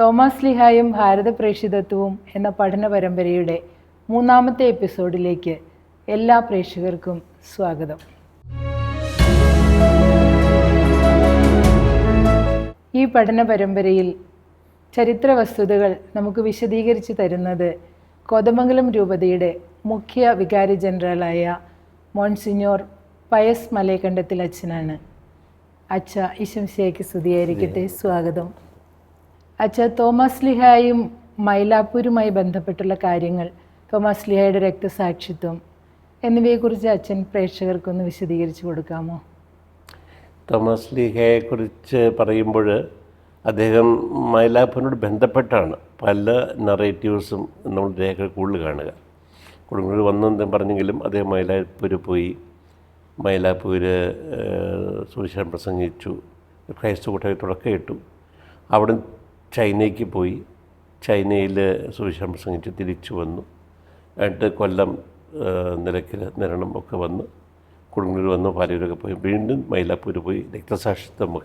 തോമാശ്ലീഹായും ഭാരത പ്രേക്ഷിതത്വവും എന്ന പഠന പരമ്പരയുടെ 3-ാമത്തെ എപ്പിസോഡിലേക്ക് എല്ലാ പ്രേക്ഷകർക്കും സ്വാഗതം. ഈ പഠന പരമ്പരയിൽ ചരിത്ര വസ്തുതകൾ നമുക്ക് വിശദീകരിച്ച് തരുന്നത് കോതമംഗലം രൂപതയുടെ മുഖ്യ വികാരി ജനറലായ മോൺസിഞ്ഞോർ പയസ് മലയക്കണ്ടത്തിൽ അച്ഛനാണ്. അച്ഛ, ഈശംസിഹായ്ക്ക് സ്തുതിയായിരിക്കട്ടെ. സ്വാഗതം. അച്ഛ, തോമാശ്ലീഹായും മൈലാപ്പൂരുമായി ബന്ധപ്പെട്ടുള്ള കാര്യങ്ങൾ, തോമാശ്ലീഹായുടെ രക്തസാക്ഷിത്വം എന്നിവയെക്കുറിച്ച് അച്ഛൻ പ്രേക്ഷകർക്കൊന്ന് വിശദീകരിച്ച് കൊടുക്കാമോ? തോമാശ്ലീഹയെക്കുറിച്ച് പറയുമ്പോൾ അദ്ദേഹം മൈലാപ്പൂരിനോട് ബന്ധപ്പെട്ടാണ് പല നറേറ്റീവ്സും നമ്മൾ രേഖകൾ കൂടുതൽ കാണുക. കൊടുങ്ങല്ലൂർ വന്നെന്ന് പറഞ്ഞെങ്കിലും അദ്ദേഹം മൈലാപ്പൂർ പോയി, മൈലാപ്പൂർ സുവിശേഷം പ്രസംഗിച്ചു, ക്രൈസ്തവ കൂട്ടായ്മ തുടക്കമിട്ടു. അവിടെ ചൈനയ്ക്ക് പോയി, ചൈനയിൽ സുവിശേഷം പ്രസംഗിച്ച് തിരിച്ചു വന്നു. എന്നിട്ട് കൊല്ലം നിലയ്ക്കൽ നിരണം ഒക്കെ വന്ന് കൊടുങ്ങല്ലൂർ വന്നു, പാലൂരൊക്കെ പോയി, വീണ്ടും മൈലാപ്പൂർ പോയി രക്തസാക്ഷിത്വം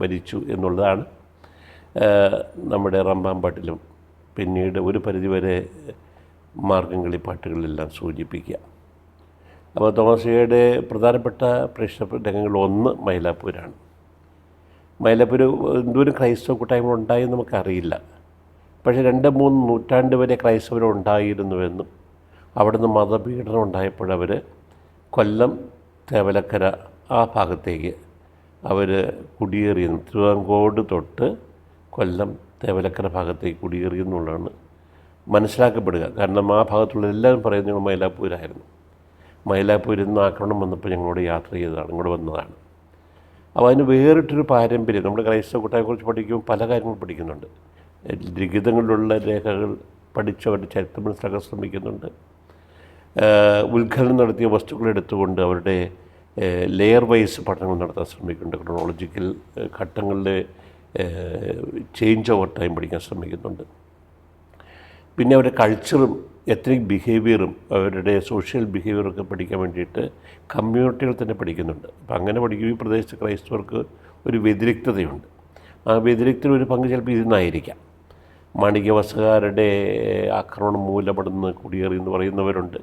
ഭരിച്ചു എന്നുള്ളതാണ് നമ്മുടെ റമ്പാമ്പാട്ടിലും പിന്നീട് ഒരു പരിധിവരെ മാർഗ്ഗംകളി പാട്ടുകളിലെല്ലാം സൂചിപ്പിക്കുക. അപ്പോൾ തോമാശ്ലീഹയുടെ പ്രധാനപ്പെട്ട പ്രേക്ഷിത രംഗങ്ങൾ ഒന്ന് മൈലാപ്പൂരാണ്. മൈലാപ്പൂർ എന്തോരം ക്രൈസ്തവ കൂട്ടായ്മ ഉണ്ടായെന്ന് നമുക്കറിയില്ല. പക്ഷേ 2-3 നൂറ്റാണ്ട് വരെ ക്രൈസ്തവർ ഉണ്ടായിരുന്നുവെന്നും അവിടുന്ന് മതപീഡനം ഉണ്ടായപ്പോഴവർ കൊല്ലം തേവലക്കര ആ ഭാഗത്തേക്ക് അവർ കുടിയേറിയെന്നും, തിരുവിതാംകോട് തൊട്ട് കൊല്ലം തേവലക്കര ഭാഗത്തേക്ക് കുടിയേറിയെന്നുള്ളതാണ് മനസ്സിലാക്കപ്പെടുക. കാരണം ആ ഭാഗത്തുള്ള എല്ലാവരും പറയുന്നത് മൈലാപ്പൂരായിരുന്നു. മൈലാപ്പൂരിൽ നിന്ന് ആക്രമണം വന്നപ്പോൾ ഞങ്ങളോട് യാത്ര ചെയ്തതാണ്, ഇങ്ങോട്ട് വന്നതാണ്. അപ്പോൾ അതിന് വേറിട്ടൊരു പാരമ്പര്യം, നമ്മുടെ ക്രൈസ്തവ കൂട്ടായ്മയെക്കുറിച്ച് പഠിക്കുമ്പോൾ പല കാര്യങ്ങളും പഠിക്കുന്നുണ്ട്. ലിഖിതങ്ങളിലുള്ള രേഖകൾ പഠിച്ച് അവരുടെ ചരിത്രം മനസ്സിലാക്കാൻ ശ്രമിക്കുന്നുണ്ട്. ഉത്ഖനനം നടത്തിയ വസ്തുക്കൾ എടുത്തുകൊണ്ട് അവരുടെ ലെയർ വൈസ് പഠനങ്ങൾ നടത്താൻ ശ്രമിക്കുന്നുണ്ട്. ക്രോണോളജിക്കൽ ഘട്ടങ്ങളിലെ ചേഞ്ച് ഓവർ ടൈം പഠിക്കാൻ ശ്രമിക്കുന്നുണ്ട്. പിന്നെ അവരുടെ കൾച്ചറും എത്നിക് ബിഹേവിയറും അവരുടെ സോഷ്യൽ ബിഹേവിയറൊക്കെ പഠിക്കാൻ വേണ്ടിയിട്ട് കമ്മ്യൂണിറ്റികൾ തന്നെ പഠിക്കുന്നുണ്ട്. അപ്പം അങ്ങനെ പഠിക്കും. ഈ പ്രദേശത്ത് ക്രൈസ്തവർക്ക് ഒരു വ്യതിരിക്തതയുണ്ട്. ആ വ്യതിരിക്തത ഒരു പങ്ക് ചിലപ്പോൾ ഇരുന്നായിരിക്കാം. മാണിക്യവസകാരുടെ ആക്രമണം മൂലം അവിടുന്ന് കുടിയേറി എന്ന് പറയുന്നവരുണ്ട്.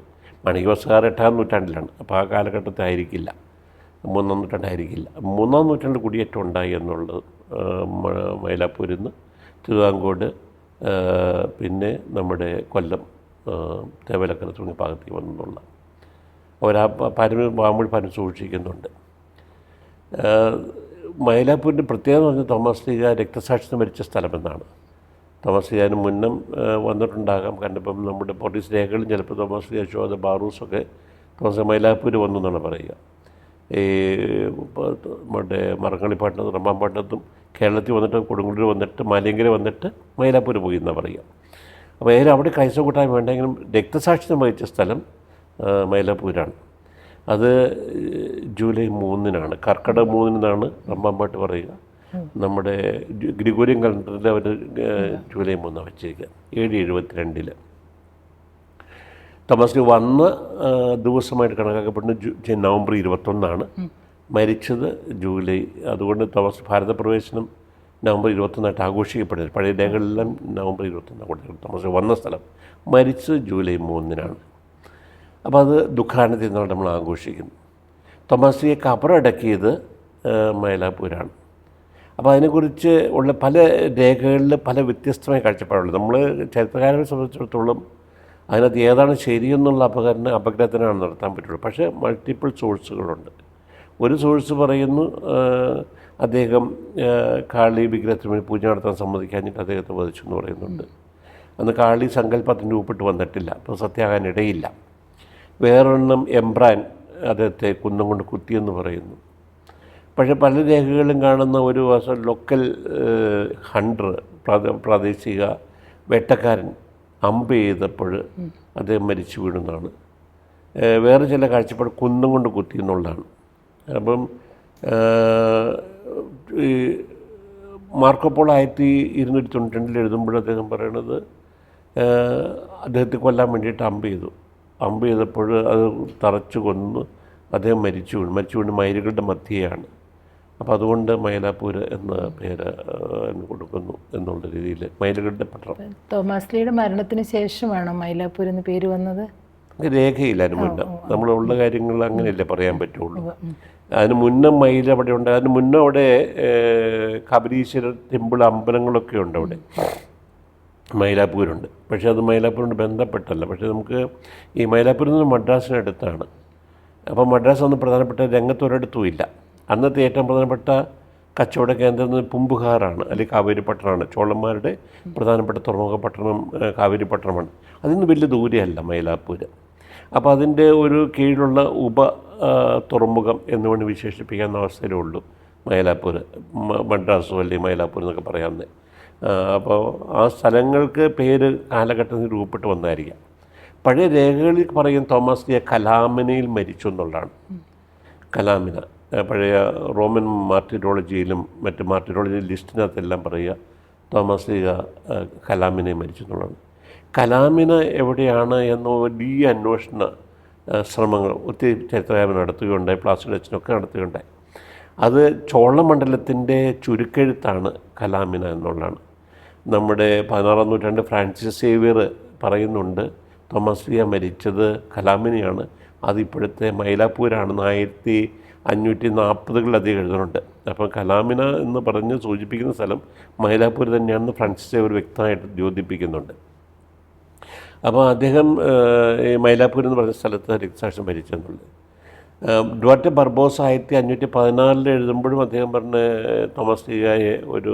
മാണിക്യവസകാർ 8-ാം നൂറ്റാണ്ടിലാണ്. അപ്പോൾ ആ കാലഘട്ടത്തിൽ ആയിരിക്കില്ല, 3-ാം നൂറ്റാണ്ടായിരിക്കില്ല. 3-ാം നൂറ്റാണ്ട് കുടിയേറ്റം ഉണ്ടായി എന്നുള്ളത് മൈലാപ്പൂരിൽ നിന്ന് തിരുവിതാംകോട്, പിന്നെ നമ്മുടെ കൊല്ലം തേവലക്കര തുടങ്ങിയ ഭാഗത്തേക്ക് വന്നുള്ള അവരാ പാരമ്പര്യം വാമൊഴി പാരം സൂക്ഷിക്കുന്നുണ്ട്. മൈലാപ്പൂരിൻ്റെ പ്രത്യേകത എന്ന് പറഞ്ഞാൽ തോമാശ്ലീഹ രക്തസാക്ഷിത്വം മരിച്ച സ്ഥലമെന്നാണ്. തോമാശ്ലീഹാന് മുന്നം വന്നിട്ടുണ്ടാകാം. കാരണം ഇപ്പം നമ്മുടെ പോലീസ് രേഖകളും ചിലപ്പോൾ തോമാശ്ലീഹ യശോദ ബാറൂസൊക്കെ തോമാശ്ലീഹ മൈലാപ്പൂർ വന്നു എന്നാണ് പറയുക. ഈ നമ്മുടെ മറങ്ങാളിപ്പാട്ടത്തും റമ്പാമ്പാട്ടത്തും കേരളത്തിൽ വന്നിട്ട് കൊടുങ്ങല്ലൂർ വന്നിട്ട് മാലിയങ്കര വന്നിട്ട് മൈലാപ്പൂർ പോയി എന്നാണ് പറയുക. അപ്പോൾ ഏതായാലും അവിടെ ക്രൈസ്തവ കൂട്ടായ്മ വേണ്ടെങ്കിലും രക്തസാക്ഷിത്വം വഹിച്ച സ്ഥലം മൈലാപ്പൂരാണ്. അത് ജൂലൈ 3-നാണ്, കർക്കിടക 3-നാണ് റമ്പാമ്പാട്ട് പറയുക. നമ്മുടെ ഗ്രിഗോറിയൻ കലണ്ടറിൽ അവർ ജൂലൈ 3 വെച്ചിരിക്കുക. 772 തോമാശ്ലീഹ വന്ന ദിവസമായിട്ട് കണക്കാക്കപ്പെടുന്ന നവംബർ 21-നാണ്. മരിച്ചത് ജൂലൈ. അതുകൊണ്ട് ഭാരത പ്രവേശനം നവംബർ 21 ആഘോഷിക്കപ്പെടുന്നത്. പഴയ രേഖകളെല്ലാം നവംബർ 21 തോമാശ്ലീഹ വന്ന സ്ഥലം. മരിച്ചത് ജൂലൈ 3-നാണ്. അപ്പോൾ അത് ദുഃഖാനത്തിൽ നിന്നാണ് നമ്മൾ ആഘോഷിക്കുന്നത്. തോമാശ്ലീഹയെ കബറടക്കിയത് മൈലാപ്പൂരാണ്. അപ്പോൾ അതിനെക്കുറിച്ച് ഉള്ള പല രേഖകളിൽ പല വ്യത്യസ്തമായ കാഴ്ചപ്പാടുള്ളത്. നമ്മൾ ചരിത്രകാരനെ സംബന്ധിച്ചിടത്തോളം അതിനകത്ത് ഏതാണ് ശരിയെന്നുള്ള അപഗ്രഥനമാണ് നടത്താൻ പറ്റുള്ളൂ. പക്ഷേ മൾട്ടിപ്പിൾ സോഴ്സുകളുണ്ട്. ഒരു സോഴ്സ് പറയുന്നു അദ്ദേഹം കാളി വിഗ്രഹത്തിന് വേണ്ടി പൂജ നടത്താൻ സമ്മതിക്കാഞ്ഞിട്ട് അദ്ദേഹത്തെ വധിച്ചു എന്ന് പറയുന്നുണ്ട്. അന്ന് കാളി സങ്കല്പത്തിന് രൂപപ്പെട്ട് വന്നിട്ടില്ല, അപ്പോൾ സത്യാകാൻ ഇടയില്ല. വേറൊരെണ്ണം എംബ്രാൻ അദ്ദേഹത്തെ കുന്നം കൊണ്ട് കുത്തിയെന്ന് പറയുന്നു. പക്ഷേ പല രേഖകളിലും കാണുന്ന ഒരു ലോക്കൽ ഹണ്ടർ, പ്രാദേശിക വേട്ടക്കാരൻ അമ്പ് ചെയ്തപ്പോൾ അദ്ദേഹം മരിച്ചു വീഴുന്നതാണ്. വേറെ ചില കാഴ്ചപ്പാട് കുന്നം കൊണ്ട് കുത്തി എന്നുള്ളതാണ്. അപ്പം ഈ മാർക്കോപോളോ 1292 എഴുതുമ്പോൾ അദ്ദേഹം പറയണത് അദ്ദേഹത്തെ കൊല്ലാൻ വേണ്ടിയിട്ട് അമ്പ് ചെയ്തപ്പോൾ അത് തറച്ചു കൊന്ന് അദ്ദേഹം മരിച്ചു വീണ് മയിലുകളുടെ മധ്യയാണ് അപ്പോൾ അതുകൊണ്ട് മൈലാപ്പൂർ എന്ന പേര് കൊടുക്കുന്നു എന്നുള്ള രീതിയിൽ മയിലുകളുടെ പട്ടണം. തോമസ് ലീയുടെ മരണത്തിന് ശേഷമാണോ മൈലാപ്പൂർ എന്ന് പേര് വന്നത്? രേഖയില്ല അതിന് മുന്നേ. നമ്മളുള്ള കാര്യങ്ങൾ അങ്ങനെയല്ലേ പറയാൻ പറ്റുള്ളൂ. അതിന് മുന്നേ മയിൽ അവിടെ ഉണ്ട്. അതിന് മുന്നേ അവിടെ കബരീശ്വരർ ടെമ്പിൾ അമ്പലങ്ങളൊക്കെ ഉണ്ട് അവിടെ, മൈലാപ്പൂരുണ്ട്. പക്ഷേ അത് മൈലാപ്പൂരിനോട് ബന്ധപ്പെട്ടല്ല. പക്ഷേ നമുക്ക് ഈ മൈലാപ്പൂരിൽ നിന്ന് മദ്രാസിനടുത്താണ്. അപ്പോൾ മദ്രാസ് ഒന്നും പ്രധാനപ്പെട്ട രംഗത്ത് ഒരിടത്തും ഇല്ല. അന്നത്തെ ഏറ്റവും പ്രധാനപ്പെട്ട കച്ചവട കേന്ദ്രം പൂമ്പുഹാറാണ്, അല്ലെങ്കിൽ കാവേരി പട്ടണമാണ്. ചോളന്മാരുടെ പ്രധാനപ്പെട്ട തുറമുഖ പട്ടണം കാവേരി പട്ടണമാണ്. അതിന് വലിയ ദൂരെയല്ല മൈലാപ്പൂർ. അപ്പോൾ അതിൻ്റെ ഒരു കീഴിലുള്ള തുറമുഖം എന്ന് വേണ്ടി വിശേഷിപ്പിക്കാവുന്ന അവസ്ഥയിലേ ഉള്ളൂ മൈലാപ്പൂർ. മദ്രാസോ അല്ലെങ്കിൽ മൈലാപ്പൂർ എന്നൊക്കെ പറയാവുന്നത്. അപ്പോൾ ആ സ്ഥലങ്ങൾക്ക് പേര് കാലഘട്ടത്തിൽ രൂപപ്പെട്ട് വന്നായിരിക്കാം. പഴയ രേഖകളിൽ പറയും തോമസ് ലീ കലാമിനയിൽ മരിച്ചു എന്നുള്ളതാണ്. കലാമിന പഴയ റോമൻ മാർട്ടിരോളജിയിലും മറ്റ് മാർട്ടിരോളജി ലിസ്റ്റിനകത്തെല്ലാം പറയുക തോമസ് ലീ കലാമിനെ മരിച്ചു എന്നുള്ളതാണ്. കലാമിന എവിടെയാണ് എന്ന വലിയ അന്വേഷണ ശ്രമങ്ങൾ ഒത്തിരി ചരിത്രകാരൻ നടത്തുകയുണ്ടായി, പ്ലാസിഡ് അച്ഛനൊക്കെ നടത്തുകയുണ്ടായി. അത് ചോളമണ്ഡലത്തിൻ്റെ ചുരുക്കെഴുത്താണ് കലാമിന എന്നുള്ളതാണ്. നമ്മുടെ 16-ാം നൂറ്റാണ്ട് ഫ്രാൻസിസ് സേവിയർ പറയുന്നുണ്ട് തോമസ് ലീ മരിച്ചത് കലാമിനെയാണ്, അതിപ്പോഴത്തെ മൈലാപ്പൂരാണെന്ന് 1540 അധികം എഴുതുന്നുണ്ട്. അപ്പം കലാമിന എന്ന് പറഞ്ഞ് സൂചിപ്പിക്കുന്ന സ്ഥലം മൈലാപ്പൂർ തന്നെയാണെന്ന് ഫ്രാൻസിസ് സേവിയർ വ്യക്തമായിട്ട് ദ്യോതിപ്പിക്കുന്നുണ്ട്. അപ്പോൾ അദ്ദേഹം മൈലാപ്പൂർ എന്ന് പറഞ്ഞ സ്ഥലത്ത് രക്തസാക്ഷ്യം ഭരിച്ചെന്നുള്ളത്. ഡുവാർട്ടെ ബർബോസ 1514 എഴുതുമ്പോഴും അദ്ദേഹം പറഞ്ഞ തോമസ് ലീയെ ഒരു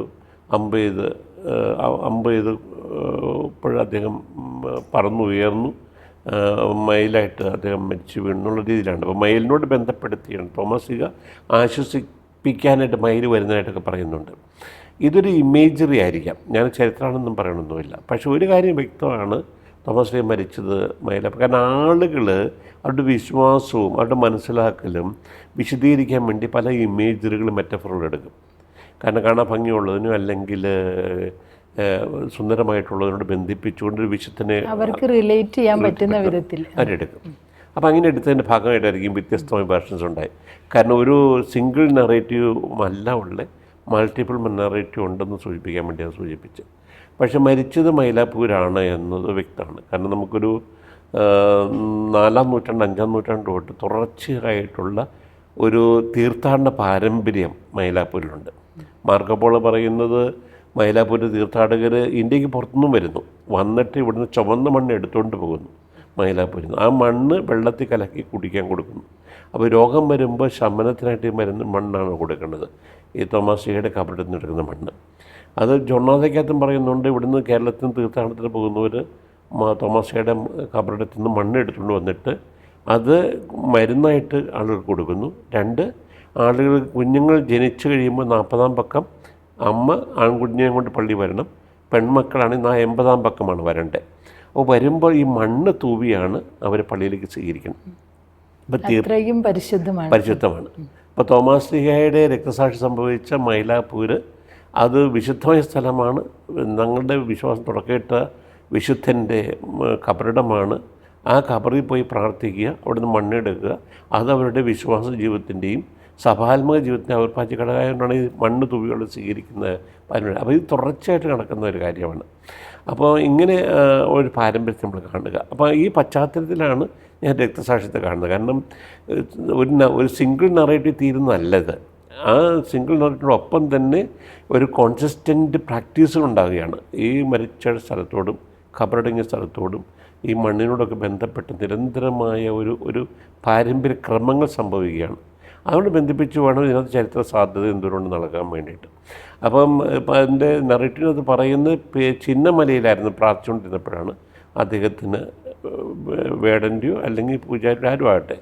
അമ്പ് ചെയ്ത് ഇപ്പോഴും അദ്ദേഹം പറന്നുയർന്നു മയിലായിട്ട് അദ്ദേഹം മരിച്ചു വീണെന്നുള്ള രീതിയിലാണ്. അപ്പോൾ മയിലിനോട് ബന്ധപ്പെടുത്തിയാണ് തോമസ് ലീ ആശ്വസിപ്പിക്കാനായിട്ട് മയിൽ വരുന്നതായിട്ടൊക്കെ പറയുന്നുണ്ട്. ഇതൊരു ഇമേജറി ആയിരിക്കാം, ഞാൻ ചരിത്രമാണെന്നും പറയണമെന്നുമില്ല. പക്ഷേ ഒരു കാര്യം വ്യക്തമാണ്, തോമസ് ലീ മരിച്ചത് മയിലാപ്പൂർ. കാരണം ആളുകൾ അവരുടെ വിശ്വാസവും അവരുടെ മനസ്സിലാക്കലും വിശദീകരിക്കാൻ വേണ്ടി പല ഇമേജറികളും മെറ്റഫറുകളും എടുക്കും. കാരണം കാണാൻ ഭംഗിയുള്ളതിനും അല്ലെങ്കിൽ സുന്ദരമായിട്ടുള്ളതിനോട് ബന്ധിപ്പിച്ചുകൊണ്ട് ഒരു വിശുദ്ധനെ അവർക്ക് റിലേറ്റ് ചെയ്യാൻ പറ്റുന്ന വിധത്തിൽ അവരെടുക്കും. അപ്പോൾ അങ്ങനെ എടുത്തതിൻ്റെ ഭാഗമായിട്ടായിരിക്കും വ്യത്യസ്തമായ വേർഷൻസ് ഉണ്ടായി. കാരണം ഒരു സിംഗിൾ നറേറ്റീവ് അല്ല ഉള്ള മൾട്ടിപ്പിൾ നറേറ്റീവ് ഉണ്ടെന്ന് സൂചിപ്പിക്കാൻ വേണ്ടിയാണ് സൂചിപ്പിച്ചത്. പക്ഷെ മരിച്ചത് മൈലാപ്പൂരാണ് എന്നത് വ്യക്തമാണ്. കാരണം നമുക്കൊരു 4-ാം നൂറ്റാണ്ട് 5-ാം നൂറ്റാണ്ട് തൊട്ട് തുടർച്ചയായിട്ടുള്ള ഒരു തീർത്ഥാടന പാരമ്പര്യം മൈലാപ്പൂരിലുണ്ട്. മാർക്കോപോളോ പറയുന്നത് മൈലാപ്പൂർ തീർത്ഥാടകർ ഇന്ത്യക്ക് പുറത്തുനിന്നും വരുന്നു, വന്നിട്ട് ഇവിടുന്ന് ചുവന്ന മണ്ണ് എടുത്തുകൊണ്ട് പോകുന്നു മൈലാപ്പൂരിൽ നിന്ന്. ആ മണ്ണ് വെള്ളത്തിൽ കലക്കി കുടിക്കാൻ കൊടുക്കുന്നു. അപ്പോൾ രോഗം വരുമ്പോൾ ശമനത്തിനായിട്ട് മണ്ണാണ് കൊടുക്കേണ്ടത്. ഈ തോമസ് ലീയുടെ കബറിടത്തിൽ നിന്ന് എടുക്കുന്ന മണ്ണ്. അത് ജൊണ്ണാഥയ്ക്കകത്തും പറയുന്നുണ്ട്, ഇവിടുന്ന് കേരളത്തിൽ നിന്ന് തീർത്ഥാടനത്തിന് പോകുന്നവർ തോമസ് ലീയുടെ കബറിടത്തിൽ നിന്ന് മണ്ണ് എടുത്തുകൊണ്ട് വന്നിട്ട് അത് മരുന്നായിട്ട് ആളുകൾക്ക് കൊടുക്കുന്നു. 2 ആളുകൾ കുഞ്ഞുങ്ങൾ ജനിച്ചു കഴിയുമ്പോൾ 40-ാം പക്കം അമ്മ ആൺകുഞ്ഞിനെ കൊണ്ട് പള്ളി വരണം, പെൺമക്കളാണെങ്കിൽ 80-ാം പക്കമാണ് വരേണ്ടത്. അപ്പോൾ വരുമ്പോൾ ഈ മണ്ണ് തൂവിയാണ് അവർ പള്ളിയിലേക്ക് സ്വീകരിക്കുന്നത്. അപ്പം പരിശുദ്ധമാണ്. അപ്പോൾ തോമസ് ലീയുടെ രക്തസാക്ഷി സംഭവിച്ച മൈലാപ്പൂർ അത് വിശുദ്ധമായ സ്ഥലമാണ്. ഞങ്ങളുടെ വിശ്വാസം തുടക്കമിട്ട വിശുദ്ധൻ്റെ കബറിടമാണ്. ആ കബറിൽ പോയി പ്രാർത്ഥിക്കുക, അവിടുന്ന് മണ്ണെടുക്കുക. അത് അവരുടെ വിശ്വാസ ജീവിതത്തിൻ്റെയും സഭാത്മക ജീവിതത്തിൻ്റെ അവിർഭാജ്യ ഘടകമായതുകൊണ്ടാണ് ഈ മണ്ണ് തുവികൾ സ്വീകരിക്കുന്ന പാരമ്പര്യം. അപ്പോൾ ഇത് തുടർച്ചയായിട്ട് നടക്കുന്ന ഒരു കാര്യമാണ്. അപ്പോൾ ഇങ്ങനെ ഒരു പാരമ്പര്യത്തെ നമ്മൾ കാണുക. അപ്പോൾ ഈ പശ്ചാത്തലത്തിലാണ് ഞാൻ രക്തസാക്ഷിത്വത്തെ കാണുന്നത്. കാരണം ഒരു സിംഗിൾ നറേറ്റീവ് തീരുന്നതല്ലത്. ആ സിംഗിൾ നറേറ്റീവിനൊപ്പം തന്നെ ഒരു കോൺസിസ്റ്റൻ്റ് പ്രാക്ടീസുകൾ ഉണ്ടാകുകയാണ്. ഈ മരിച്ച സ്ഥലത്തോടും ഖബറടങ്ങിയ സ്ഥലത്തോടും ഈ മണ്ണിനോടൊക്കെ ബന്ധപ്പെട്ട് നിരന്തരമായ ഒരു പാരമ്പര്യ ക്രമങ്ങൾ സംഭവിക്കുകയാണ്. അതുകൊണ്ട് ബന്ധിപ്പിച്ച് വേണം ഇതിനകത്ത് ചരിത്ര സാധ്യത എന്തുകൊണ്ട് നൽകാൻ വേണ്ടിയിട്ട്. അപ്പം അതിൻ്റെ നറേറ്റീവിനകത്ത് പറയുന്നത് ചിന്നമലയിലായിരുന്നു പ്രാർത്ഥിച്ചുകൊണ്ടിരുന്നപ്പോഴാണ് അദ്ദേഹത്തിന് വേടൻ്റെയോ അല്ലെങ്കിൽ പൂജാരിയുടെ ആരും ആകട്ടെ,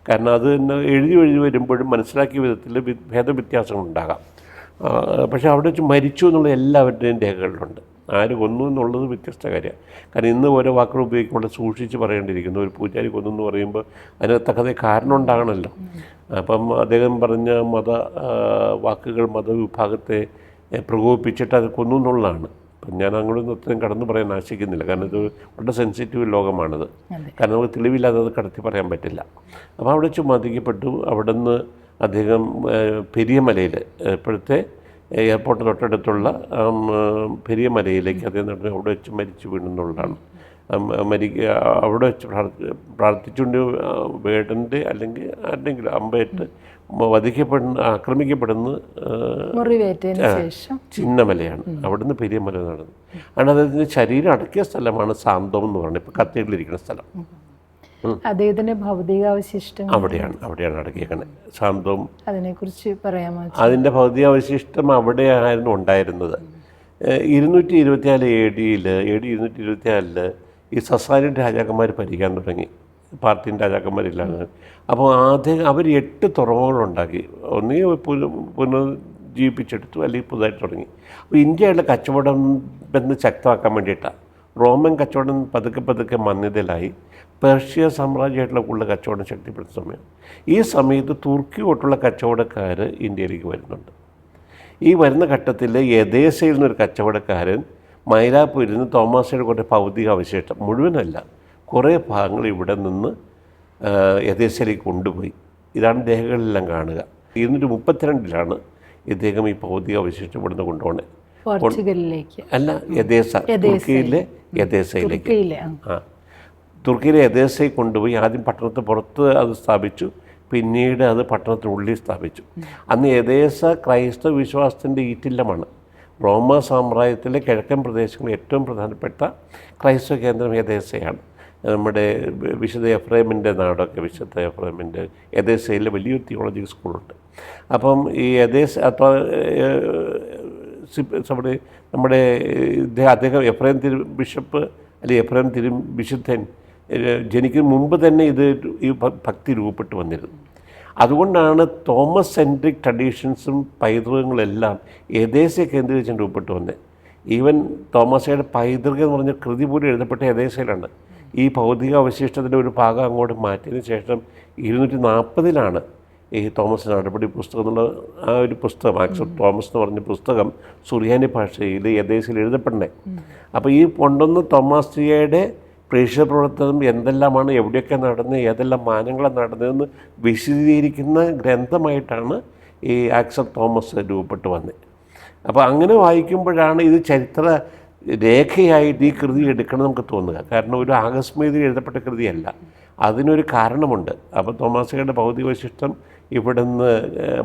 കാരണം അത് തന്നെ എഴുതി വരുമ്പോഴും മനസ്സിലാക്കിയ വിധത്തിൽ ഭേദവ്യത്യാസങ്ങളുണ്ടാകാം. പക്ഷേ അവിടെ വെച്ച് മരിച്ചു എന്നുള്ള എല്ലാവരുടെയും രേഖകളിലുണ്ട്. ആര് കൊന്നു എന്നുള്ളത് വ്യത്യസ്ത കാര്യമാണ്. കാരണം ഇന്ന് ഓരോ വാക്കുകൾ ഉപയോഗിക്കുമ്പോൾ സൂക്ഷിച്ച് പറയേണ്ടിയിരിക്കുന്നു. ഒരു പൂജാരി കൊന്നു എന്ന് പറയുമ്പോൾ അതിന് തക്കതേ കാരണം ഉണ്ടാകണമല്ലോ. അപ്പം അദ്ദേഹം പറഞ്ഞ വാക്കുകൾ മതവിഭാഗത്തെ പ്രകോപിപ്പിച്ചിട്ട് അത് കൊന്നു എന്നുള്ളതാണ്. അപ്പം ഞാൻ അങ്ങോട്ടൊന്നും ഒത്തിരി കടന്നു പറയാൻ ആശിക്കുന്നില്ല. കാരണം ഇത് വളരെ സെൻസിറ്റീവ് ലോകമാണിത്. കാരണം നമുക്ക് തെളിവില്ലാതെ അത് കടത്തി പറയാൻ പറ്റില്ല. അപ്പോൾ അവിടെ വെച്ച് മതിക്കപ്പെട്ടു. അവിടെ നിന്ന് അദ്ദേഹം പെരിയമലയിൽ ഇപ്പോഴത്തെ എയർപോർട്ട് തൊട്ടടുത്തുള്ള പെരിയമലയിലേക്ക് അദ്ദേഹം നടന്നു അവിടെ വെച്ച് മരിച്ചു വീണെന്നുള്ളതാണ്. അവിടെ വെച്ച് പ്രാർത്ഥിച്ചുകൊണ്ട് വേടൻ്റെ അല്ലെങ്കിൽ ആരുടെങ്കിലും അമ്പേറ്റ് ആക്രമിക്കപ്പെടുന്ന ചിന്നമലയാണ്. അവിടുന്ന് പെരിയമല നടന്നു ആണ്. അദ്ദേഹത്തിൻ്റെ ശരീരം അടക്കിയ സ്ഥലമാണ് സാന്തോം എന്ന് പറയുന്നത്, ഇപ്പോൾ കത്തീഡ്രലിരിക്കുന്ന സ്ഥലം. അദ്ദേഹത്തിന്റെ ഭൗതികാവശിഷ്ടം അവിടെയാണ് അടക്കിയേക്കണേ സാന്തോം. അതിനെക്കുറിച്ച് പറയാമോ? അതിൻ്റെ ഭൗതികാവശിഷ്ടം അവിടെയായിരുന്നു ഉണ്ടായിരുന്നത്. 224 AD 224 ഈ സസാനിയൻ രാജാക്കന്മാർ ഭരിക്കാൻ തുടങ്ങി, പാർട്ടിൻ്റെ രാജാക്കന്മാരില്ലാതെ. അപ്പോൾ ആദ്യം അവർ 8 തുറമുഖങ്ങളുണ്ടാക്കി. ഒന്നുകിൽ പുനർജീവിപ്പിച്ചെടുത്തു അല്ലെങ്കിൽ പുതുതായിട്ട് തുടങ്ങി. അപ്പോൾ ഇന്ത്യയുടെ കച്ചവടം ബന്ധം ശക്തമാക്കാൻ വേണ്ടിയിട്ടാണ്. റോമൻ കച്ചവടം പതുക്കെ മന്യതയിലായി. പേർഷ്യ സാമ്രാജ്യമായിട്ടുള്ള കച്ചവടം ശക്തിപ്പെടുന്ന സമയം. ഈ സമയത്ത് തുർക്കിയോട്ടുള്ള കച്ചവടക്കാർ ഇന്ത്യയിലേക്ക് വരുന്നുണ്ട്. ഈ വരുന്ന ഘട്ടത്തിൽ യദേസയിൽ നിന്നൊരു കച്ചവടക്കാരൻ മൈലാപ്പൂരിൽ നിന്ന് തോമാസയുടെ കുറേ ഭൗതിക അവശിഷ്ടം, മുഴുവനല്ല കുറേ ഭാഗങ്ങൾ ഇവിടെ നിന്ന് യദേസയിലേക്ക് കൊണ്ടുപോയി. ഇതാണ് രേഖകളിലെല്ലാം കാണുക. 232 ഇദ്ദേഹം ഈ ഭൗതിക അവശിഷ്ടം ഇവിടുന്ന് കൊണ്ടുപോകണേ. അല്ല, തുർക്കിയിലെ യദേസയിലേക്ക്. തുർക്കിയിലെ യദേസയിൽ കൊണ്ടുപോയി ആദ്യം പട്ടണത്തിന് പുറത്ത് അത് സ്ഥാപിച്ചു, പിന്നീട് അത് പട്ടണത്തിനുള്ളിൽ സ്ഥാപിച്ചു. അന്ന് യദേസ ക്രൈസ്തവ വിശ്വാസത്തിൻ്റെ ഈറ്റില്ലമാണ്. റോമ സാമ്രാജ്യത്തിലെ കിഴക്കൻ പ്രദേശങ്ങളിൽ ഏറ്റവും പ്രധാനപ്പെട്ട ക്രൈസ്തവ കേന്ദ്രം യദേസയാണ്. നമ്മുടെ വിശുദ്ധ എഫ്രൈമിൻ്റെ നാടൊക്കെ, വിശുദ്ധ എഫ്രൈമിൻ്റെ യദേസയിൽ വലിയൊരു തിയോളജിക്കൽ സ്കൂളുണ്ട്. അപ്പം ഈ യദേസ നമ്മുടെ അദ്ദേഹം എഫ്രൈം ബിഷപ്പ് അല്ലെങ്കിൽ എഫ്രൈം വിശുദ്ധൻ ജനിക്കുന്ന മുമ്പ് തന്നെ ഈ ഭക്തി രൂപപ്പെട്ടു വന്നിരുന്നു. അതുകൊണ്ടാണ് തോമസ് സെൻട്രിക് ട്രഡീഷൻസും പൈതൃകങ്ങളെല്ലാം യദേസയെ കേന്ദ്രീകരിച്ച് രൂപപ്പെട്ടു വന്നത്. ഈവൻ തോമസയുടെ പൈതൃകം എന്ന് പറഞ്ഞ കൃതി പോലും എഴുതപ്പെട്ട യദേസയിലാണ്. ഈ ഭൗതിക അവശിഷ്ടത്തിൻ്റെ ഒരു ഭാഗം അങ്ങോട്ട് മാറ്റിയതിന് ശേഷം 240 ഈ തോമസ് നടപടി പുസ്തകം എന്നുള്ള ആ ഒരു പുസ്തകം, ആക്സ് തോമസ് എന്ന് പറഞ്ഞ പുസ്തകം സുറിയാനി ഭാഷയിൽ യദേസയിൽ എഴുതപ്പെടണേ. അപ്പോൾ ഈ കൊണ്ടുവന്ന് തോമാസ്ലിയുടെ പ്രേക്ഷിത പ്രവർത്തനം എന്തെല്ലാമാണ്, എവിടെയൊക്കെ നടന്നത്, ഏതെല്ലാം മാനങ്ങളാണ് നടന്നതെന്ന് വിശദീകരിക്കുന്ന ഗ്രന്ഥമായിട്ടാണ് ഈ ആക്സ് ഓഫ് തോമസ് രൂപപ്പെട്ട് വന്നത്. അപ്പോൾ അങ്ങനെ വായിക്കുമ്പോഴാണ് ഇത് ചരിത്ര രേഖയായിട്ട് ഈ കൃതി എടുക്കണം നമുക്ക് തോന്നുക. കാരണം ഒരു ആകസ്മികതയിൽ എഴുതപ്പെട്ട കൃതിയല്ല, അതിനൊരു കാരണമുണ്ട്. അപ്പോൾ തോമാസ്ലിയുടെ ഭൗതികവശിഷ്ടം ഇവിടുന്ന്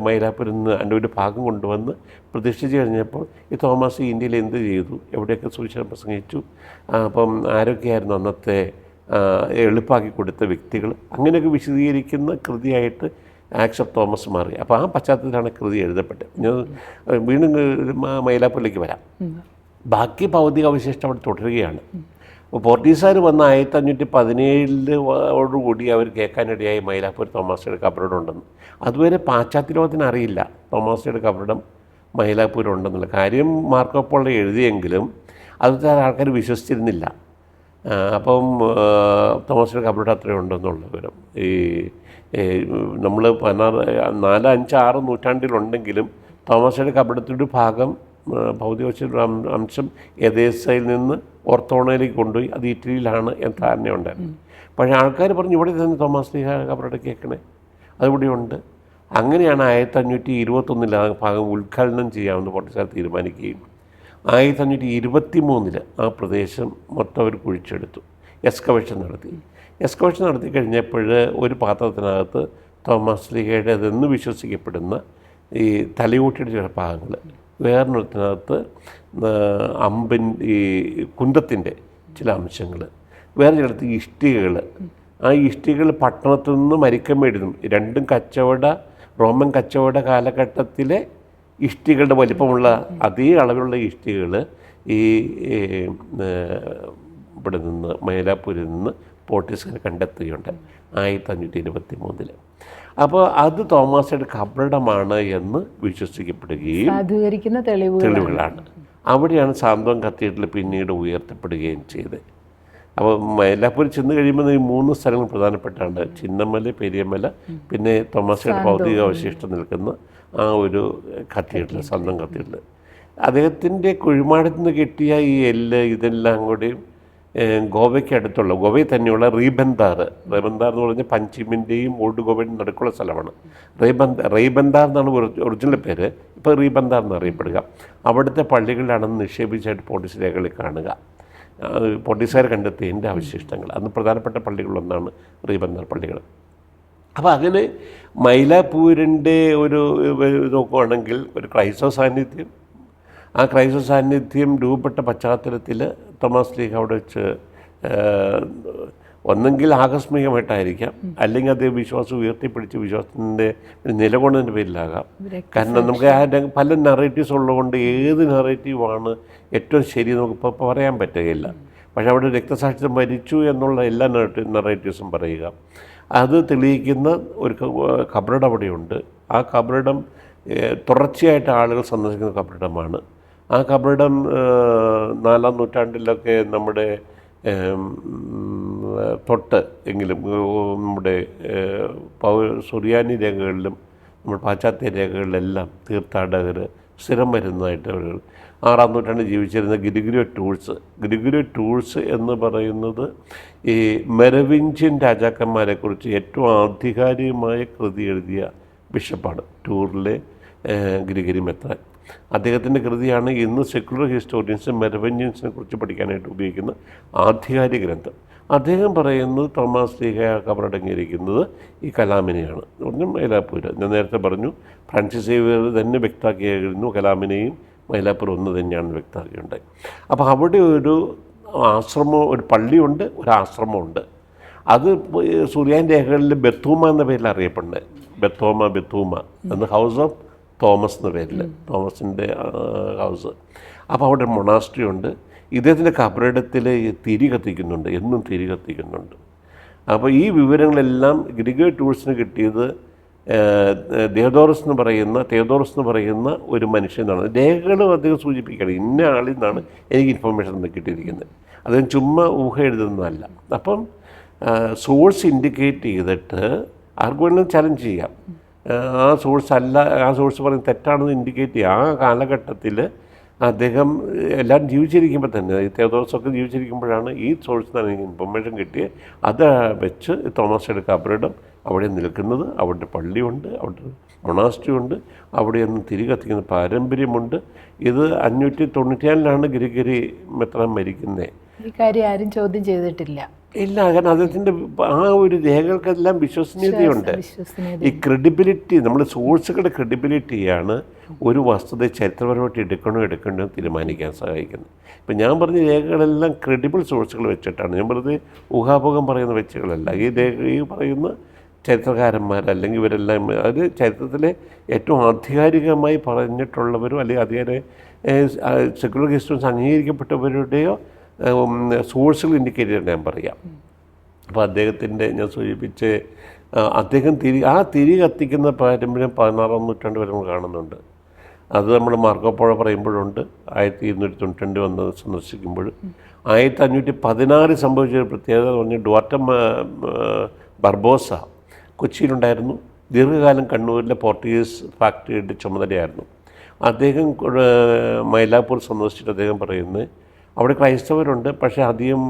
മൈലാപ്പൂരിൽ നിന്ന് അതിൻ്റെ ഒരു ഭാഗം കൊണ്ടുവന്ന് പ്രതിഷ്ഠിച്ച് കഴിഞ്ഞപ്പോൾ ഈ തോമസ് ഇന്ത്യയിൽ എന്ത് ചെയ്തു, എവിടെയൊക്കെ സുവിശേഷം പ്രസംഗിച്ചു, അപ്പം ആരൊക്കെയായിരുന്നു അന്നത്തെ എളുപ്പമാക്കി കൊടുത്ത വ്യക്തികൾ, അങ്ങനെയൊക്കെ വിശദീകരിക്കുന്ന കൃതിയായിട്ട് ആക്സ് ഓഫ് തോമസ് മാറി. അപ്പോൾ ആ പശ്ചാത്തലത്തിലാണ് കൃതി എഴുതപ്പെട്ടത്. ഞാൻ വീണ്ടും മൈലാപ്പൂരിലേക്ക് വരാം. ബാക്കി ഭൗതിക അവശിഷ്ടം അവിടെ തുടരുകയാണ്. അപ്പോൾ പോർട്ടീസുകാർ വന്ന 1517 അവർ കേൾക്കാനിടയായി മൈലാപ്പൂർ തോമാസ്ലിയുടെ കബറിടം ഉണ്ടെന്ന്. അതുവരെ പാശ്ചാത്യ ലോകത്തിന് അറിയില്ല തോമാസ്ലിയുടെ കബറിടം മൈലാപ്പൂരുണ്ടെന്നുള്ള കാര്യം. മാർക്കോപ്പോള എഴുതിയെങ്കിലും അതൊക്കെ ആൾക്കാർ വിശ്വസിച്ചിരുന്നില്ല. അപ്പം തോമാസ്ലിയുടെ കബറിടം അത്രയും ഉണ്ടെന്നുള്ള വിവരം ഈ നമ്മൾ 4, 5, 6 നൂറ്റാണ്ടിലുണ്ടെങ്കിലും തോമാസ്ലിയുടെ കബറിടത്തിൻ്റെ ഒരു ഭാഗം ഭൗതികവശിഷ്ട അംശം യദേസയിൽ നിന്ന് ഓർത്തോണയിലേക്ക് കൊണ്ടുപോയി അത് ഇറ്റലിയിലാണ് എന്ന ധാരണയുണ്ടായിരുന്നു. പക്ഷേ ആൾക്കാർ പറഞ്ഞു ഇവിടെ തന്നെ തോമാസ്ലിഹ കബറിടം കേൾക്കണേ, അതിവിടെയുണ്ട്. അങ്ങനെയാണ് 1521 ആ ഭാഗം ഉദ്ഘാടനം ചെയ്യാമെന്ന് പോർട്ടുഗീസുകാർ തീരുമാനിക്കുകയും 1523 ആ പ്രദേശം മൊത്തം അവർ കുഴിച്ചെടുത്തു, എക്സ്കവേഷൻ നടത്തി കഴിഞ്ഞപ്പോൾ ഒരു പാത്രത്തിനകത്ത് തോമാസ്ലിഹയുടെ അതെന്ന് വിശ്വസിക്കപ്പെടുന്ന ഈ തലയൂട്ടിയുടെ ചില ഭാഗങ്ങൾ, വേറൊരിടത്തിനകത്ത് അമ്പൻ ഈ കുന്തത്തിൻ്റെ ചില അംശങ്ങൾ, വേറെ ചിലത്ത് ഇഷ്ടികകൾ. ആ ഇഷ്ടികകൾ പട്ടണത്തിൽ നിന്ന് മരിക്കമേടുന്നു. രണ്ടും റോമൻ കച്ചവട കാലഘട്ടത്തിലെ ഇഷ്ടികളുടെ വലിപ്പമുള്ള അതേ അളവിലുള്ള ഇഷ്ടികകൾ ഈ ഇവിടെ നിന്ന് മൈലാപ്പൂരിൽ നിന്ന് പോർട്ടുഗീസുകാർ കണ്ടെത്തുകയുണ്ട് 1523. അപ്പോൾ അത് തോമാസ്ലിയുടെ കബറിടമാണ് എന്ന് വിശ്വസിക്കപ്പെടുകയും തെളിവുകളാണ്. അവിടെയാണ് സാന്തോം കത്തീഡ്രൽ പിന്നീട് ഉയർത്തപ്പെടുകയും ചെയ്തത്. അപ്പോൾ മൈലാപ്പൂർ ചെന്ന് കഴിയുമ്പോൾ ഈ 3 സ്ഥലങ്ങൾ പ്രധാനപ്പെട്ടാണ്: ചിന്നമല, പെരിയമല, പിന്നെ തോമാസ്ലിയുടെ ഭൗതിക അവശിഷ്ടം നിൽക്കുന്ന ആ ഒരു കത്തീഡ്രൽ, സാന്തോം കത്തീഡ്രൽ. അദ്ദേഹത്തിൻ്റെ കുഴിമാടത്തിൽ നിന്ന് കിട്ടിയ ഈ എല്ല് ഇതെല്ലാം കൂടി ഗോവയ്ക്ക് അടുത്തുള്ള ഗോവയിൽ തന്നെയുള്ള റീബന്താർ എന്ന് പറഞ്ഞാൽ പഞ്ചിമിൻ്റെയും ഓൾഡ് ഗോവയുടെയും നടുക്കുള്ള സ്ഥലമാണ്. റീബന്താർ എന്നാണ് ഒറിജിനൽ പേര്, ഇപ്പോൾ റീബന്താർ എന്നറിയപ്പെടുക. അവിടുത്തെ പള്ളികളിലാണെന്ന് നിക്ഷേപിച്ചായിട്ട് പോലീസ് രേഖകളിൽ കാണുക. പോലീസുകാർ കണ്ടെത്തിയതിൻ്റെ അവശിഷ്ടങ്ങൾ അന്ന് പ്രധാനപ്പെട്ട പള്ളികളിലൊന്നാണ് റീബന്താർ പള്ളികൾ. അപ്പോൾ അങ്ങനെ മൈലാപ്പൂരിൻ്റെ ഒരു നോക്കുകയാണെങ്കിൽ ഒരു ക്രൈസ്തവ സാന്നിധ്യം, ആ ക്രൈസ്തവ സാന്നിധ്യം രൂപപ്പെട്ട പശ്ചാത്തലത്തിൽ തോമസ് ലീഗ അവിടെ വെച്ച് ഒന്നെങ്കിൽ ആകസ്മികമായിട്ടായിരിക്കാം, അല്ലെങ്കിൽ അത് വിശ്വാസം ഉയർത്തിപ്പിടിച്ച് വിശ്വാസത്തിൻ്റെ നിലകൊണ്ടതിൻ്റെ പേരിലാകാം. കാരണം നമുക്ക് പല നറേറ്റീവ്സ് ഉള്ളതുകൊണ്ട് ഏത് നറേറ്റീവാണ് ഏറ്റവും ശരി നമുക്കിപ്പോൾ പറയാൻ പറ്റുകയില്ല. പക്ഷേ അവിടെ രക്തസാക്ഷിത്വം മരിച്ചു എന്നുള്ള എല്ലാ നറേറ്റീവ്സും പറയുക. അത് തെളിയിക്കുന്ന ഒരു കബറിടം അവിടെയുണ്ട്. ആ കബറിടം തുടർച്ചയായിട്ട് ആളുകൾ സന്ദർശിക്കുന്ന കബറിടമാണ്. ആ കബറിടം 4-ാം നൂറ്റാണ്ടിലൊക്കെ നമ്മുടെ തൊട്ട് എങ്കിലും നമ്മുടെ സുറിയാനി രേഖകളിലും നമ്മുടെ പാശ്ചാത്യ രേഖകളിലെല്ലാം തീർത്ഥാടകർ സ്ഥിരം വരുന്നതായിട്ട് 6-ാം നൂറ്റാണ്ടിൽ ജീവിച്ചിരുന്ന ഗ്രിഗോറിയോ ടൂൾസ് എന്ന് പറയുന്നത് ഈ മെറവിഞ്ചിയൻ രാജാക്കന്മാരെക്കുറിച്ച് ഏറ്റവും ആധികാരികമായ കൃതി എഴുതിയ ബിഷപ്പാണ് ടൂറിലെ ഗ്രിഗറി മെത്രാൻ. അദ്ദേഹത്തിൻ്റെ കൃതിയാണ് ഇന്ന് സെക്യുലർ ഹിസ്റ്റോറിയൻസ് മെറവിഞ്ചിയൻസിനെ കുറിച്ച് പഠിക്കാനായിട്ട് ഉപയോഗിക്കുന്ന ആധികാരിക ഗ്രന്ഥം. അദ്ദേഹം പറയുന്നത് തോമസ് ലീഗ കബറടങ്ങിയിരിക്കുന്നത് ഈ കലാമിനെയാണ് പറഞ്ഞാൽ മൈലാപ്പൂര്. ഞാൻ നേരത്തെ പറഞ്ഞു ഫ്രാൻസിസ് സേവിയർ തന്നെ വ്യക്തമാക്കിയായിരുന്നു കലാമിനെയും മൈലാപ്പൂർ ഒന്ന് തന്നെയാണ് വ്യക്തമാക്കിയുണ്ടായി. അപ്പോൾ അവിടെ ഒരു ആശ്രമം, ഒരു പള്ളിയുണ്ട്, ഒരു ആശ്രമമുണ്ട്. അത് സുറിയാൻ രേഖകളിൽ ബത്തൂമ എന്ന പേരിൽ അറിയപ്പെടുന്നത്. ബത്തൂമ എന്ന ഹൗസ് ഓഫ് തോമസ് എന്ന പേരിൽ, തോമസിൻ്റെ ഹൗസ്. അപ്പോൾ അവിടെ മൊണാസ്ട്രി ഉണ്ട്. ഇദ്ദേഹത്തിൻ്റെ കബറിടത്തിൽ തിരി കത്തിക്കുന്നുണ്ട്, എന്നും തിരി കത്തിക്കുന്നുണ്ട്. അപ്പോൾ ഈ വിവരങ്ങളെല്ലാം ഗ്രിഗോറിയോ ടൂൾസിന് കിട്ടിയത് തെയോദോറസ് എന്ന് പറയുന്ന ഒരു മനുഷ്യനാണ്. രേഖകളും അദ്ദേഹം സൂചിപ്പിക്കുകയാണ്, ഇന്ന ആളിൽ നിന്നാണ് എനിക്ക് ഇൻഫർമേഷൻ കിട്ടിയിരിക്കുന്നത്. അദ്ദേഹം ചുമ്മാ ഊഹ എഴുതുന്നതല്ല. അപ്പം സോഴ്സ് ഇൻഡിക്കേറ്റ് ചെയ്തിട്ട് ആർക്ക് വേണമെങ്കിലും ചലഞ്ച് ചെയ്യാം. ആ സോഴ്സ് പറയുന്നത് തെറ്റാണെന്ന് ഇൻഡിക്കേറ്റ് ചെയ്യുക. ആ കാലഘട്ടത്തിൽ അദ്ദേഹം എല്ലാം ജീവിച്ചിരിക്കുമ്പോൾ തന്നെ, ഈ തെയോദോറസൊക്കെ ജീവിച്ചിരിക്കുമ്പോഴാണ് ഈ സോഴ്സിൽ നിന്ന് എനിക്ക് ഇൻഫർമേഷൻ കിട്ടിയത്. അത് വെച്ച് തോമസിൻ്റെ കബറിടം അവിടെ നിൽക്കുന്നത്. അവിടെ പള്ളിയുണ്ട്, അവിടെ മൊണാസ്ട്രി ഉണ്ട്, അവിടെയൊന്നും തിരി കത്തിക്കുന്ന പാരമ്പര്യമുണ്ട്. ഇത് 594 ഗ്രിഗറി മെത്രാൻ മരിക്കുന്നത്. ഈ കാര്യം ആരും ചോദ്യം ചെയ്തിട്ടില്ല. ഇല്ല, കാരണം അദ്ദേഹത്തിൻ്റെ ആ ഒരു രേഖകൾക്കെല്ലാം വിശ്വസനീയതയുണ്ട്. ഈ ക്രെഡിബിലിറ്റി, നമ്മൾ സോഴ്സുകളുടെ ക്രെഡിബിലിറ്റിയാണ് ഒരു വസ്തുത ചരിത്രപരമായിട്ട് എടുക്കണോ തീരുമാനിക്കാൻ സഹായിക്കുന്നത്. ഇപ്പം ഞാൻ പറഞ്ഞ രേഖകളെല്ലാം ക്രെഡിബിൾ സോഴ്സുകൾ വെച്ചിട്ടാണ്. ഞാൻ വെറുതെ ഊഹാപോഹം പറയുന്ന വെച്ചുകളല്ല. ഈ പറയുന്ന ചരിത്രകാരന്മാർ അല്ലെങ്കിൽ ഇവരെല്ലാം അത് ചരിത്രത്തിലെ ഏറ്റവും ആധികാരികമായി പറഞ്ഞിട്ടുള്ളവരും അല്ലെങ്കിൽ അധികാര സെക്യുലർ ഹിസ്റ്റോറിയൻസ് അംഗീകരിക്കപ്പെട്ടവരുടെയോ സോഴ്സുകൾ ഇൻഡിക്കേറ്റ് ചെയ്തിട്ട് ഞാൻ പറയാം. അപ്പോൾ അദ്ദേഹത്തിൻ്റെ ഞാൻ സൂചിപ്പിച്ച് അദ്ദേഹം തിരി കത്തിക്കുന്ന പാരമ്പര്യം 16-ാം നൂറ്റാണ്ട് വരെ നമ്മൾ കാണുന്നുണ്ട്. അത് നമ്മൾ മാർക്കോപ്പോള പറയുമ്പോഴുണ്ട്. 1292 വന്ന് സന്ദർശിക്കുമ്പോൾ 1516 സംഭവിച്ചൊരു പ്രത്യേകത എന്ന് പറഞ്ഞാൽ ഡുവാർട്ട ബർബോസ കൊച്ചിയിലുണ്ടായിരുന്നു. ദീർഘകാലം കണ്ണൂരിലെ പോർട്ടുഗീസ് ഫാക്ടറിയുടെ ചുമതലയായിരുന്നു. അദ്ദേഹം മൈലാപ്പൂർ സന്ദർശിച്ചിട്ട് അദ്ദേഹം പറയുന്നത് അവിടെ ക്രൈസ്തവരുണ്ട്, പക്ഷേ അധികം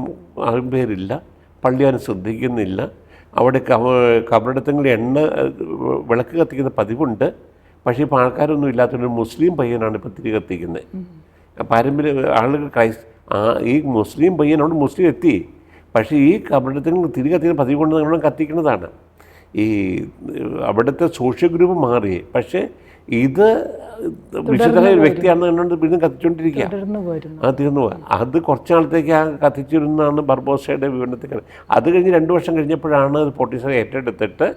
പേരില്ല, പള്ളി അതിന് ശ്രദ്ധിക്കുന്നില്ല. അവിടെ കബറിടത്തങ്ങളിൽ വിളക്ക് കത്തിക്കുന്ന പതിവുണ്ട്, പക്ഷേ ഇപ്പോൾ ആൾക്കാരൊന്നും ഇല്ലാത്തൊരു മുസ്ലിം പയ്യനാണ് ഇപ്പോൾ തിരി കത്തിക്കുന്നത്. പാരമ്പര്യ ആളുകൾ ഈ മുസ്ലിം പയ്യനോട് മുസ്ലിം എത്തി, പക്ഷേ ഈ കബറിടത്തിൽ തിരി കത്തിക്കുന്ന പതിവ് കൊണ്ട് നമ്മൾ കത്തിക്കുന്നതാണ്. ഈ അവിടുത്തെ സോഷ്യൽ ഗ്രൂപ്പ് മാറി, പക്ഷേ ഇത് വിശുദ്ധമായ ഒരു വ്യക്തിയാണെന്ന് കണ്ടുകൊണ്ട് വീണ്ടും കത്തിച്ചുകൊണ്ടിരിക്കുക. തീർന്നു പോവുക. അത് കുറച്ച് നാളത്തേക്ക് കത്തിച്ചിരുന്നാണ് ബർബോസയുടെ വിവരണത്തിൽ. അത് കഴിഞ്ഞ് 2 വർഷം കഴിഞ്ഞപ്പോഴാണ് അത് പോർട്ടുഗീസുകാർ ഏറ്റെടുത്തിട്ട്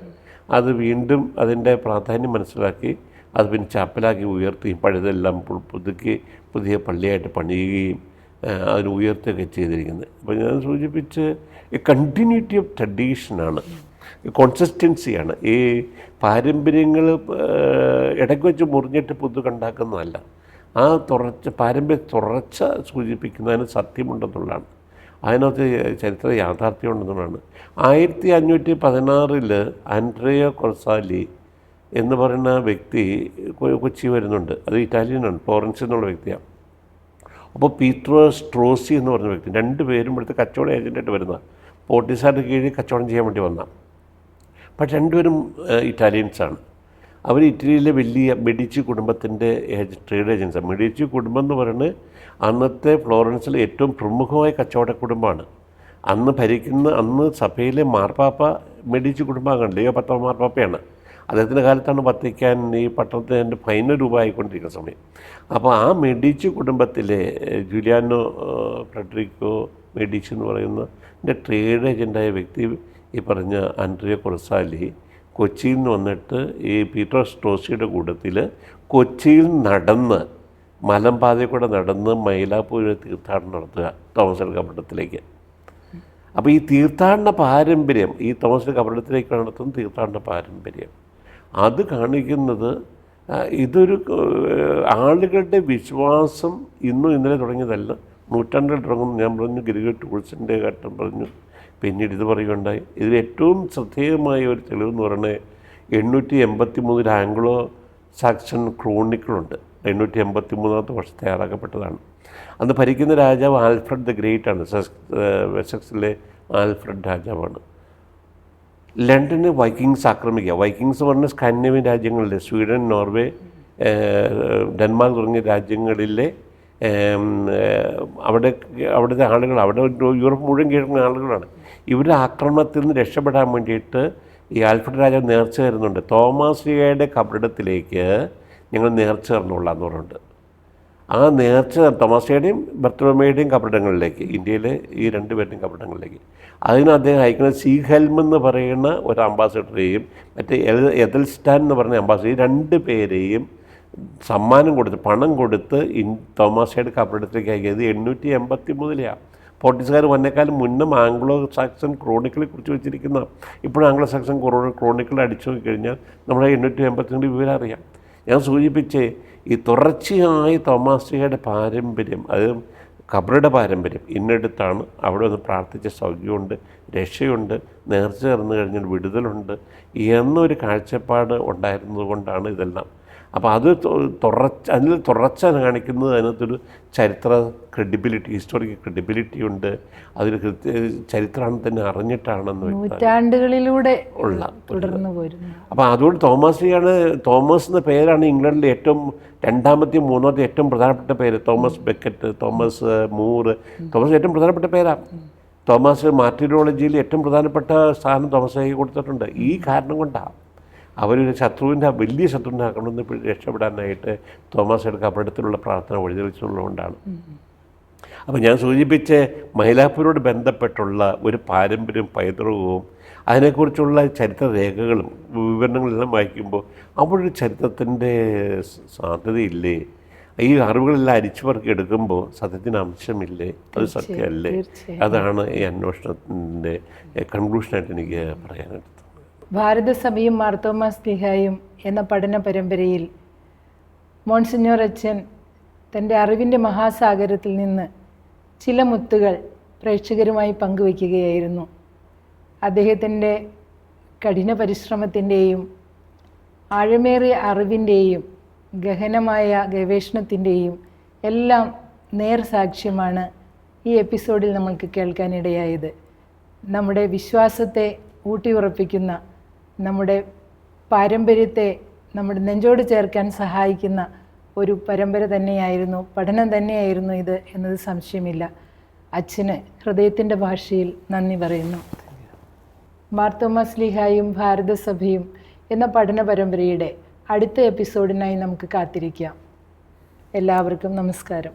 അത് വീണ്ടും അതിൻ്റെ പ്രാധാന്യം മനസ്സിലാക്കി അത് പിന്നെ ചാപ്പലാക്കി ഉയർത്തുകയും പഴയതെല്ലാം പുതുക്കി പുതിയ പള്ളിയായിട്ട് പണിയുകയും അതിന് ഉയർത്തുകയൊക്കെ ചെയ്തിരിക്കുന്നത്. അപ്പോൾ ഞാൻ സൂചിപ്പിച്ച് കണ്ടിന്യൂറ്റി ഓഫ് ട്രഡീഷനാണ്, കോൺസിസ്റ്റൻസിയാണ്. ഈ പാരമ്പര്യങ്ങൾ ഇടയ്ക്ക് വെച്ച് മുറിഞ്ഞിട്ട് പുതുണ്ടാക്കുന്നതല്ല. ആ പാരമ്പര്യ തുടർച്ച സൂചിപ്പിക്കുന്നതിന് സത്യമുണ്ടെന്നുള്ളതാണ്. അതിനകത്ത് ചരിത്ര യാഥാർത്ഥ്യം ഉണ്ടെന്നുള്ളതാണ്. 1516 ആൻഡ്രിയ കൊർസാലി എന്ന് പറയുന്ന വ്യക്തി കൊച്ചി വരുന്നുണ്ട്. അത് ഇറ്റാലിയനാണ്, ഫ്ലോറൻസിൽ നിന്നുള്ള വ്യക്തിയാണ്. അപ്പോൾ പീറ്റർ സ്ട്രോസി എന്ന് പറഞ്ഞ വ്യക്തി, രണ്ടുപേരും ഇവിടുത്തെ കച്ചവട ഏജൻറ്റായിട്ട് വരുന്ന, പോർട്ടിസാറിൻ്റെ കീഴിൽ കച്ചവടം ചെയ്യാൻ വേണ്ടി വന്ന. പക്ഷെ രണ്ടുപേരും ഇറ്റാലിയൻസാണ്. അവർ ഇറ്റലിയിലെ വലിയ മെഡിച്ചി കുടുംബത്തിൻ്റെ ട്രേഡ് ഏജൻസാണ്. മെഡിച്ചി കുടുംബം എന്ന് പറയുന്നത് അന്നത്തെ ഫ്ലോറൻസിലെ ഏറ്റവും പ്രമുഖമായ കച്ചവട കുടുംബമാണ്. അന്ന് സഭയിലെ മാർപ്പാപ്പ മെഡിച്ചി കുടുംബമാണ്. ലിയോ 10 മാർപ്പാപ്പയാണ്. അദ്ദേഹത്തിൻ്റെ കാലത്താണ് വത്തിക്കാൻ ഈ പട്ടണത്തിൻ്റെ ഫൈനൽ രൂപമായിക്കൊണ്ടിരിക്കുന്ന സമയം. അപ്പോൾ ആ മെഡിച്ചി കുടുംബത്തിലെ ജൂലിയാനോ ഫ്രെഡറിക്കോ മെഡിച്ചി എന്ന് പറയുന്ന ട്രേഡ് ഏജൻ്റായ വ്യക്തി, ഈ പറഞ്ഞ ആൻഡ്രിയ കൊർസാലി, കൊച്ചിയിൽ നിന്ന് വന്നിട്ട് ഈ പീറ്റർ സ്ട്രോസിയുടെ കൂട്ടത്തിൽ കൊച്ചിയിൽ നടന്ന് മലമ്പാതയിൽ കൂടെ നടന്ന് മൈലാപ്പൂരിൽ തീർത്ഥാടനം നടത്തുക തോമസ് കബറിടത്തിലേക്ക്. അപ്പോൾ ഈ തീർത്ഥാടന പാരമ്പര്യം, ഈ തോമസ് കബറിടത്തിലേക്ക് നടത്തുന്ന തീർത്ഥാടന പാരമ്പര്യം, അത് കാണിക്കുന്നത് ഇതൊരു ആളുകളുടെ വിശ്വാസം ഇന്നും ഇന്നലെ തുടങ്ങിയതല്ല, നൂറ്റാണ്ടുകൾ തുടങ്ങുന്നു. ഞാൻ പറഞ്ഞു ഗ്രിഗറി ടൂൾസിൻ്റെ ഘട്ടം പറഞ്ഞു, പിന്നീട് ഇത് പറയുകയുണ്ടായി. ഇതിൽ ഏറ്റവും ശ്രദ്ധേയമായ ഒരു തെളിവെന്ന് പറയുന്നത് 883 ആംഗ്ലോ സാക്സൺ ക്രോണിക്കിളുണ്ട്. 883 വർഷം തയ്യാറാക്കപ്പെട്ടതാണ്. അന്ന് ഭരിക്കുന്ന രാജാവ് ആൽഫ്രഡ് ദ ഗ്രേറ്റ് ആണ്. വെസക്സിലെ ആൽഫ്രഡ് രാജാവാണ്. ലണ്ടന് വൈക്കിങ്സ് ആക്രമിക്കുക. വൈക്കിങ്സ് പറഞ്ഞ സ്കാൻഡിനേവിയൻ രാജ്യങ്ങളിലെ സ്വീഡൻ, നോർവേ, ഡെൻമാർക്ക് തുടങ്ങിയ രാജ്യങ്ങളിലെ അവിടുത്തെ ആളുകൾ, അവിടെ യൂറോപ്പ് മുഴുവൻ കീഴടങ്ങുന്ന ആളുകളാണ്. ഇവരുടെ ആക്രമണത്തിൽ നിന്ന് രക്ഷപ്പെടാൻ വേണ്ടിയിട്ട് ഈ ആൽഫ്രഡ് രാജാവ് നേർച്ച തരുന്നുണ്ട്. തോമസ് ലീഗയുടെ കബറിടത്തിലേക്ക് ഞങ്ങൾ നേർച്ച തരണമുള്ളതെന്ന് പറഞ്ഞിട്ടുണ്ട്. ആ നേർച്ച തോമസിയുടെയും ബർത്തലോമയുടെയും കബറിടങ്ങളിലേക്ക്, ഇന്ത്യയിലെ ഈ രണ്ടുപേരുടെയും കബറിടങ്ങളിലേക്ക്. അതിന് അദ്ദേഹം അയക്കുന്നത് സീഹെൽം എന്ന് പറയുന്ന ഒരു അംബാസഡറെയും മറ്റേ എദൽസ്റ്റാൻ എന്ന് പറഞ്ഞ അംബാസഡർ, ഈ 2 പേരെയും സമ്മാനം കൊടുത്ത്, പണം കൊടുത്ത് തോമസിയുടെ കബറിടത്തിലേക്ക് അയക്കിയത് 883 പോർട്ടുഗീസുകാർ വന്നേക്കാളും മുന്നും ആംഗ്ലോ സാക്സൺ ക്രോണിക്കിളെ കുറിച്ച് വെച്ചിരിക്കുന്ന, ഇപ്പോഴും ആംഗ്ലോ സാക്സൺ ക്രോണിക്കിൾ അടിച്ചു നോക്കിക്കഴിഞ്ഞാൽ നമ്മുടെ 883 വിവരം അറിയാം. ഞാൻ സൂചിപ്പിച്ച് ഈ തുടർച്ചയായ തോമാശ്രീയുടെ പാരമ്പര്യം, അത് ഖബറുടെ പാരമ്പര്യം ഇന്നെടുത്താണ്. അവിടെ ഒന്ന് പ്രാർത്ഥിച്ച സൗഖ്യമുണ്ട്, രക്ഷയുണ്ട്, നേർച്ച ചേർന്ന് കഴിഞ്ഞാൽ വിടുതലുണ്ട് എന്നൊരു കാഴ്ചപ്പാട് ഉണ്ടായിരുന്നത് കൊണ്ടാണ് ഇതെല്ലാം. അപ്പോൾ അത് അതിൽ തുടർച്ച കാണിക്കുന്നത് അതിനകത്തൊരു ചരിത്ര ക്രെഡിബിലിറ്റി, ഹിസ്റ്റോറിക്കൽ ക്രെഡിബിലിറ്റി ഉണ്ട്. അതിൽ ചരിത്രം തന്നെ അറിഞ്ഞിട്ടാണെന്ന് നൂറ്റാണ്ടുകളിലൂടെ ഉള്ള തുടർന്നു പോരുന്നു. അപ്പോൾ അതുകൊണ്ട് തോമസ് എന്ന പേരാണ് ഇംഗ്ലണ്ടിലെ ഏറ്റവും 2ാമത്തെയും 3ാമത്തെയും ഏറ്റവും പ്രധാനപ്പെട്ട പേര്. Thomas Beckett, Thomas More, Thomas ഏറ്റവും പ്രധാനപ്പെട്ട പേരാണ്. തോമസ് മാർട്ടിറോളജിയിൽ ഏറ്റവും പ്രധാനപ്പെട്ട സ്ഥാനം തോമസായി കൊടുത്തിട്ടുണ്ട്. ഈ കാരണം കൊണ്ടാണ് അവരൊരു വലിയ ശത്രുവിൻ്റെ ആക്രമണത്തിൽ നിന്ന് രക്ഷപ്പെടാനായിട്ട് തോമസ് കബറിടത്തിലുള്ള പ്രാർത്ഥന വഴിതെളിച്ചുള്ളതുകൊണ്ടാണ്. അപ്പോൾ ഞാൻ സൂചിപ്പിച്ച മൈലാപ്പൂരോട് ബന്ധപ്പെട്ടുള്ള ഒരു പാരമ്പര്യവും പൈതൃകവും അതിനെക്കുറിച്ചുള്ള ചരിത്രരേഖകളും വിവരണങ്ങളെല്ലാം വായിക്കുമ്പോൾ അവിടെ ഒരു ചരിത്രത്തിൻ്റെ സാധ്യതയില്ലേ? ഈ അറിവുകളെല്ലാം അരിച്ചുപറക്കി എടുക്കുമ്പോൾ സത്യത്തിന് അംശമില്ലേ? അത് സത്യമല്ലേ? അതാണ് ഈ അന്വേഷണത്തിൻ്റെ കൺക്ലൂഷനായിട്ട് എനിക്ക് പറയാനായിട്ട്. ഭാരതസഭയും മാർത്തോമാ സ്ലീഹായും എന്ന പഠന പരമ്പരയിൽ മോൺസിഞ്ഞോർ അച്ഛൻ തൻ്റെ അറിവിൻ്റെ മഹാസാഗരത്തിൽ നിന്ന് ചില മുത്തുകൾ പ്രേക്ഷകരുമായി പങ്കുവയ്ക്കുകയായിരുന്നു. അദ്ദേഹത്തിൻ്റെ കഠിന പരിശ്രമത്തിൻ്റെയും ആഴമേറിയ അറിവിൻ്റെയും ഗഹനമായ ഗവേഷണത്തിൻ്റെയും എല്ലാം നേർസാക്ഷ്യമാണ് ഈ എപ്പിസോഡിൽ നമ്മൾക്ക് കേൾക്കാനിടയായത്. നമ്മുടെ വിശ്വാസത്തെ ഊട്ടിയുറപ്പിക്കുന്ന, നമ്മുടെ പാരമ്പര്യത്തെ നമ്മുടെ നെഞ്ചോട് ചേർക്കാൻ സഹായിക്കുന്ന ഒരു പരമ്പര തന്നെയായിരുന്നു, പഠനം തന്നെയായിരുന്നു ഇത് എന്നത് സംശയമില്ല. അച്ഛന് ഹൃദയത്തിൻ്റെ ഭാഷയിൽ നന്ദി പറയുന്നു. മാർത്തോമാ സ്ലീഹായും ഭാരതസഭയും എന്ന പഠന പരമ്പരയുടെ അടുത്ത എപ്പിസോഡിനായി നമുക്ക് കാത്തിരിക്കാം. എല്ലാവർക്കും നമസ്കാരം.